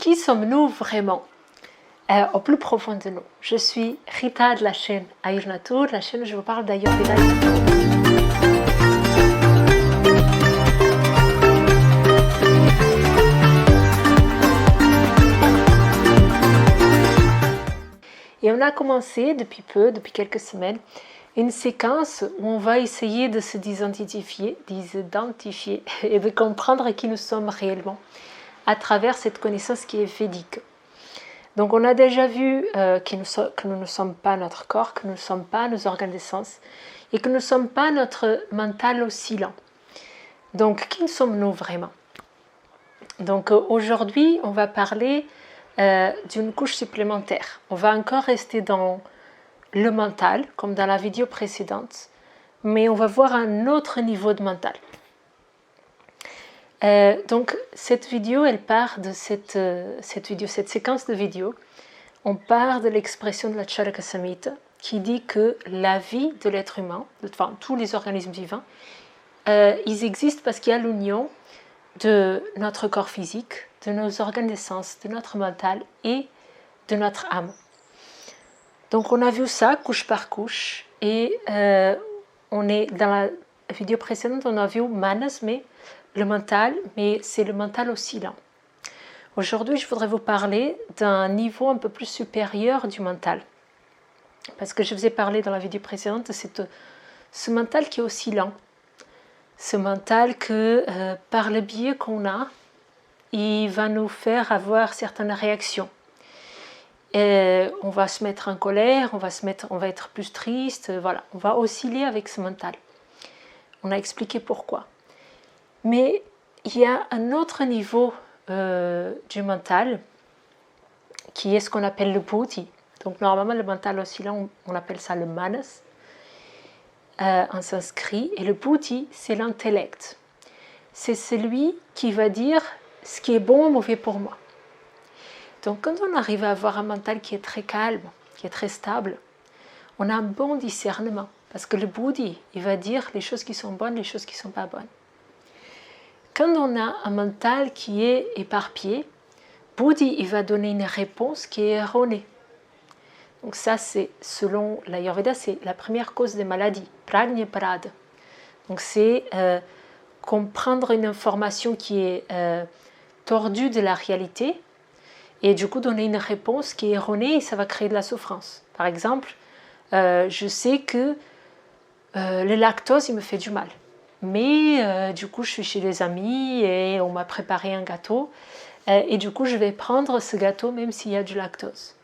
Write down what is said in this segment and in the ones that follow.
Qui sommes-nous vraiment au plus profond de nous? Je suis Rita de la chaîne Ayurnatur, la chaîne où je vous parle d'Ayurveda. Et on a commencé depuis quelques semaines, une séquence où on va essayer de se d'identifier et de comprendre qui nous sommes réellement à travers cette connaissance qui est védique. Donc on a déjà vu que nous ne sommes pas notre corps, que nous ne sommes pas nos organes de sens et que nous ne sommes pas notre mental oscillant. Donc qui sommes-nous vraiment? Donc aujourd'hui on va parler d'une couche supplémentaire. On va encore rester dans le mental comme dans la vidéo précédente, mais on va voir un autre niveau de mental. Donc cette vidéo, elle part de cette séquence de vidéos. On part de l'expression de la Charaka Samhita qui dit que la vie de l'être humain, enfin tous les organismes vivants, ils existent parce qu'il y a l'union de notre corps physique, de nos organes de sens, de notre mental et de notre âme. Donc on a vu ça couche par couche et on est dans la vidéo précédente, on a vu Manas, mais le mental, mais c'est le mental oscillant. Aujourd'hui, je voudrais vous parler d'un niveau un peu plus supérieur du mental. Parce que je vous ai parlé dans la vidéo précédente de ce mental qui est oscillant. Ce mental que, par le biais qu'on a, il va nous faire avoir certaines réactions. On va se mettre en colère, on va être plus triste, voilà. On va osciller avec ce mental. On a expliqué pourquoi. Mais il y a un autre niveau du mental qui est ce qu'on appelle le buddhi. Donc normalement le mental oscillant, on appelle ça le manas en sanskrit. Et le buddhi, c'est l'intellect. C'est celui qui va dire ce qui est bon ou mauvais pour moi. Donc quand on arrive à avoir un mental qui est très calme, qui est très stable, on a un bon discernement. Parce que le buddhi, il va dire les choses qui sont bonnes, les choses qui ne sont pas bonnes. Quand on a un mental qui est éparpillé, buddhi, il va donner une réponse qui est erronée. Donc ça, c'est selon l'Ayurveda, c'est la première cause des maladies, prajnaparada. Donc c'est comprendre une information qui est tordue de la réalité et du coup donner une réponse qui est erronée et ça va créer de la souffrance. Par exemple, je sais que le lactose, il me fait du mal. Mais du coup, je suis chez des amis et on m'a préparé un gâteau. Et du coup, je vais prendre ce gâteau même s'il y a du lactose.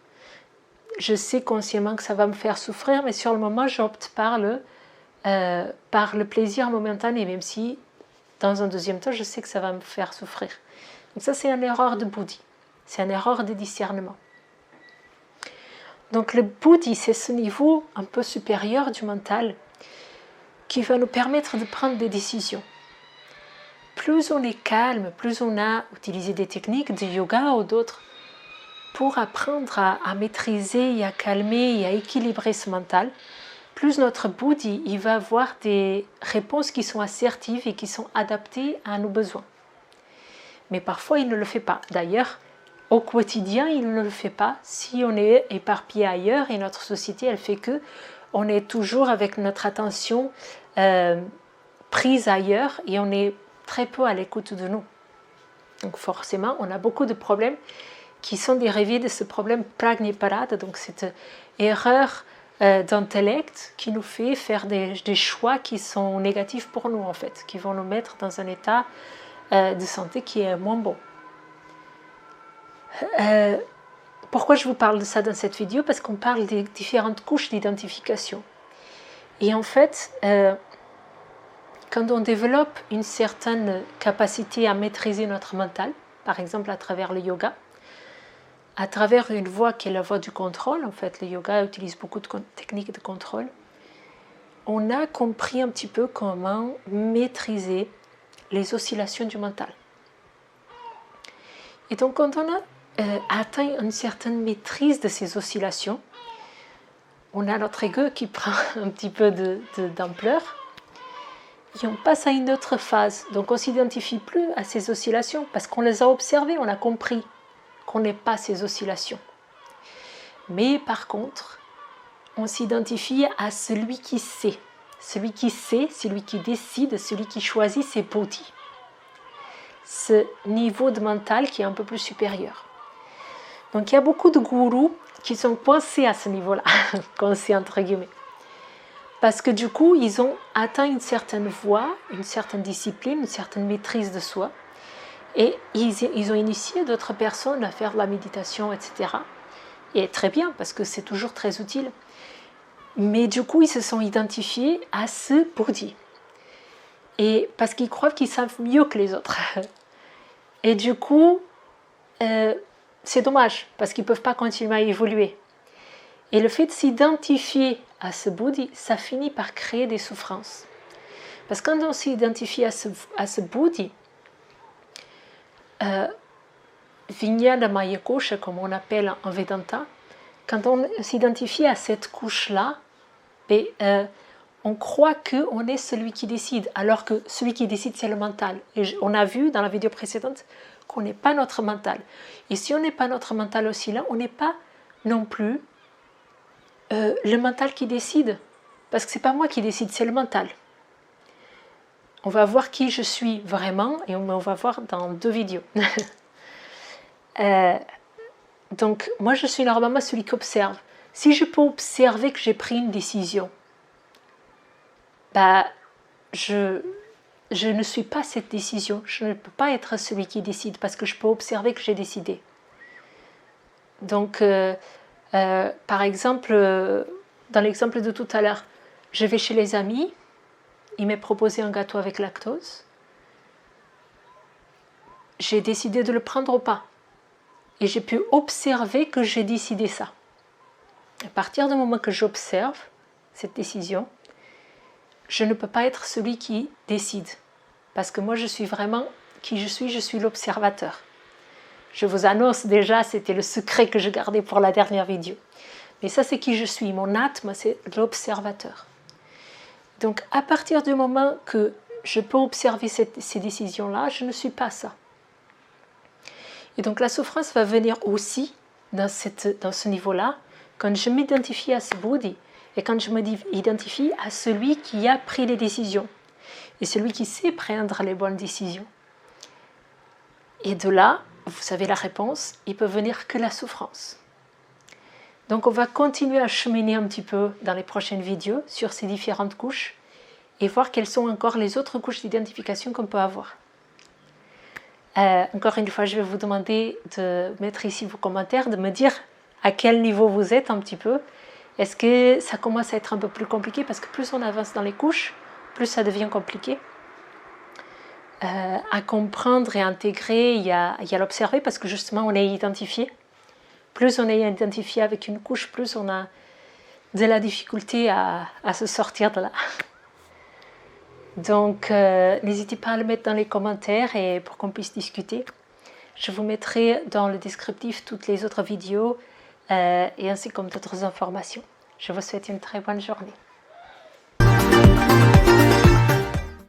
Je sais consciemment que ça va me faire souffrir, mais sur le moment, j'opte par le plaisir momentané, même si, dans un deuxième temps, je sais que ça va me faire souffrir. Donc ça, c'est une erreur de buddhi. C'est une erreur de discernement. Donc le buddhi, c'est ce niveau un peu supérieur du mental qui va nous permettre de prendre des décisions. Plus on est calme, plus on a utilisé des techniques de yoga ou d'autres pour apprendre à maîtriser et à calmer et à équilibrer ce mental, plus notre buddhi, il va avoir des réponses qui sont assertives et qui sont adaptées à nos besoins. Mais parfois, il ne le fait pas. D'ailleurs, au quotidien, il ne le fait pas si on est éparpillé ailleurs et notre société, elle fait que on est toujours avec notre attention prise ailleurs et on est très peu à l'écoute de nous. Donc forcément, on a beaucoup de problèmes qui sont dérivés de ce problème prajnaparada, donc cette erreur d'intellect qui nous fait faire des choix qui sont négatifs pour nous en fait, qui vont nous mettre dans un état de santé qui est moins bon. Pourquoi je vous parle de ça dans cette vidéo? Parce qu'on parle des différentes couches d'identification. Et en fait, quand on développe une certaine capacité à maîtriser notre mental, par exemple à travers le yoga, à travers une voie qui est la voie du contrôle, en fait, le yoga utilise beaucoup de techniques de contrôle, on a compris un petit peu comment maîtriser les oscillations du mental. Et donc quand on a atteint une certaine maîtrise de ces oscillations, on a notre ego qui prend un petit peu d'ampleur et on passe à une autre phase. Donc on ne s'identifie plus à ces oscillations parce qu'on les a observées, on a compris qu'on n'ait pas ces oscillations. Mais par contre, on s'identifie à celui qui sait. Celui qui sait, celui qui décide, celui qui choisit, c'est Bodhi. Ce niveau de mental qui est un peu plus supérieur. Donc il y a beaucoup de gourous qui sont coincés à ce niveau-là, coincés entre guillemets. Parce que du coup, ils ont atteint une certaine voie, une certaine discipline, une certaine maîtrise de soi. Et ils ont initié d'autres personnes à faire de la méditation, etc. Et très bien, parce que c'est toujours très utile. Mais du coup, ils se sont identifiés à ce Bodhi. Et parce qu'ils croient qu'ils savent mieux que les autres. Et du coup, c'est dommage, parce qu'ils ne peuvent pas continuer à évoluer. Et le fait de s'identifier à ce Bodhi, ça finit par créer des souffrances. Parce que quand on s'identifie à ce Bodhi, Vijnana Maya Kosha, comme on appelle en Vedanta, quand on s'identifie à cette couche-là, on croit qu'on est celui qui décide, alors que celui qui décide, c'est le mental. Et on a vu dans la vidéo précédente qu'on n'est pas notre mental. Et si on n'est pas notre mental aussi là, on n'est pas non plus le mental qui décide. Parce que ce n'est pas moi qui décide, c'est le mental. On va voir qui je suis vraiment, et on va voir dans 2 vidéos. Donc, moi, je suis normalement celui qui observe. Si je peux observer que j'ai pris une décision, je ne suis pas cette décision. Je ne peux pas être celui qui décide parce que je peux observer que j'ai décidé. Donc, par exemple, dans l'exemple de tout à l'heure, je vais chez les amis, il m'est proposé un gâteau avec lactose. J'ai décidé de le prendre ou pas. Et j'ai pu observer que j'ai décidé ça. À partir du moment que j'observe cette décision, je ne peux pas être celui qui décide. Parce que moi, je suis vraiment qui je suis l'observateur. Je vous annonce déjà, c'était le secret que je gardais pour la dernière vidéo. Mais ça, c'est qui je suis. Mon atma, c'est l'observateur. Donc, à partir du moment que je peux observer ces décisions-là, je ne suis pas ça. Et donc, la souffrance va venir aussi dans ce niveau-là, quand je m'identifie à ce Bodhi et quand je m'identifie à celui qui a pris les décisions et celui qui sait prendre les bonnes décisions. Et de là, vous savez la réponse, il peut venir que la souffrance. Donc on va continuer à cheminer un petit peu dans les prochaines vidéos sur ces différentes couches et voir quelles sont encore les autres couches d'identification qu'on peut avoir. Encore une fois, je vais vous demander de mettre ici vos commentaires, de me dire à quel niveau vous êtes un petit peu. Est-ce que ça commence à être un peu plus compliqué? Parce que plus on avance dans les couches, plus ça devient compliqué. À comprendre et intégrer, il y a l'observer parce que justement on est identifié. Plus on est identifié avec une couche, plus on a de la difficulté à se sortir de là. Donc n'hésitez pas à le mettre dans les commentaires et pour qu'on puisse discuter. Je vous mettrai dans le descriptif toutes les autres vidéos et ainsi comme d'autres informations. Je vous souhaite une très bonne journée.